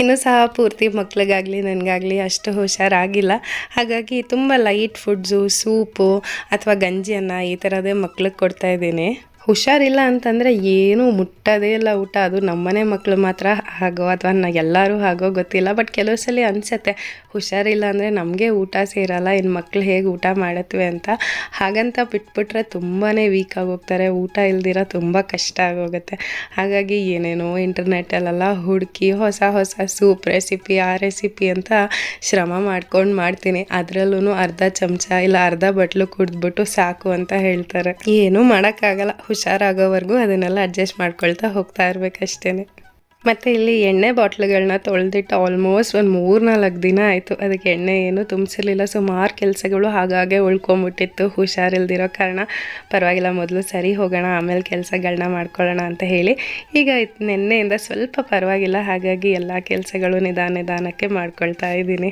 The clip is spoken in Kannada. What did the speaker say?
ಇನ್ನೂ ಸಹ ಪೂರ್ತಿ ಮಕ್ಳಿಗಾಗಲಿ ನನಗಾಗಲಿ ಅಷ್ಟು ಹುಷಾರಾಗಿಲ್ಲ. ಹಾಗಾಗಿ ತುಂಬ ಲೈಟ್ ಫುಡ್ಸು, ಸೂಪು ಅಥವಾ ಗಂಜಿ ಅನ್ನ ಈ ಥರದೇ ಮಕ್ಳಿಗೆ ಕೊಡ್ತಾಯಿದ್ದೀನಿ. ಹುಷಾರಿಲ್ಲ ಅಂತಂದರೆ ಏನೂ ಮುಟ್ಟೋದೇ ಇಲ್ಲ ಊಟ. ಅದು ನಮ್ಮನೆ ಮಕ್ಕಳು ಮಾತ್ರ ಹಾಗೋ ಅಥವಾ ಎಲ್ಲರೂ ಹಾಗೋ ಗೊತ್ತಿಲ್ಲ. ಬಟ್ ಕೆಲವು ಸಲ ಅನಿಸುತ್ತೆ ಹುಷಾರಿಲ್ಲ ಅಂದರೆ ನಮಗೆ ಊಟ ಸೇರಲ್ಲ, ಇನ್ನು ಮಕ್ಳು ಹೇಗೆ ಊಟ ಮಾಡತ್ವೆ ಅಂತ. ಹಾಗಂತ ಬಿಟ್ಬಿಟ್ರೆ ತುಂಬಾ ವೀಕ್ ಆಗೋಗ್ತಾರೆ. ಊಟ ಇಲ್ದಿರ ತುಂಬ ಕಷ್ಟ ಆಗೋಗುತ್ತೆ. ಹಾಗಾಗಿ ಏನೇನೋ ಇಂಟರ್ನೆಟ್ಟಲ್ಲೆಲ್ಲ ಹುಡುಕಿ ಹೊಸ ಹೊಸ ಸೂಪ್ ರೆಸಿಪಿ, ಆ ರೆಸಿಪಿ ಅಂತ ಶ್ರಮ ಮಾಡ್ಕೊಂಡು ಮಾಡ್ತೀನಿ. ಅದರಲ್ಲೂ ಅರ್ಧ ಚಮಚ ಇಲ್ಲ ಅರ್ಧ ಬಟ್ಲು ಕುಡಿದ್ಬಿಟ್ಟು ಸಾಕು ಅಂತ ಹೇಳ್ತಾರೆ. ಏನೂ ಮಾಡೋಕ್ಕಾಗಲ್ಲ. ಹುಷಾರಾಗೋವರೆಗೂ ಅದನ್ನೆಲ್ಲ ಅಡ್ಜಸ್ಟ್ ಮಾಡ್ಕೊಳ್ತಾ ಹೋಗ್ತಾ ಇರಬೇಕಷ್ಟೇ. ಮತ್ತು ಇಲ್ಲಿ ಎಣ್ಣೆ ಬಾಟ್ಲುಗಳನ್ನ ತೊಳೆದಿಟ್ಟು ಆಲ್ಮೋಸ್ಟ್ ಒಂದು 3-4 ದಿನ ಆಯಿತು. ಅದಕ್ಕೆ ಎಣ್ಣೆ ಏನೂ ತುಂಬಿಸಿರಲಿಲ್ಲ. ಸುಮಾರು ಕೆಲಸಗಳು ಹಾಗಾಗೆ ಉಳ್ಕೊಂಬಿಟ್ಟಿತ್ತು ಹುಷಾರಿಲ್ದಿರೋ ಕಾರಣ. ಪರವಾಗಿಲ್ಲ, ಮೊದಲು ಸರಿ ಹೋಗೋಣ, ಆಮೇಲೆ ಕೆಲಸಗಳನ್ನ ಮಾಡ್ಕೊಳ್ಳೋಣ ಅಂತ ಹೇಳಿ ಈಗ ನಿನ್ನೆಯಿಂದ ಸ್ವಲ್ಪ ಪರವಾಗಿಲ್ಲ. ಹಾಗಾಗಿ ಎಲ್ಲ ಕೆಲಸಗಳು ನಿಧಾನಕ್ಕೆ ಮಾಡ್ಕೊಳ್ತಾ ಇದ್ದೀನಿ.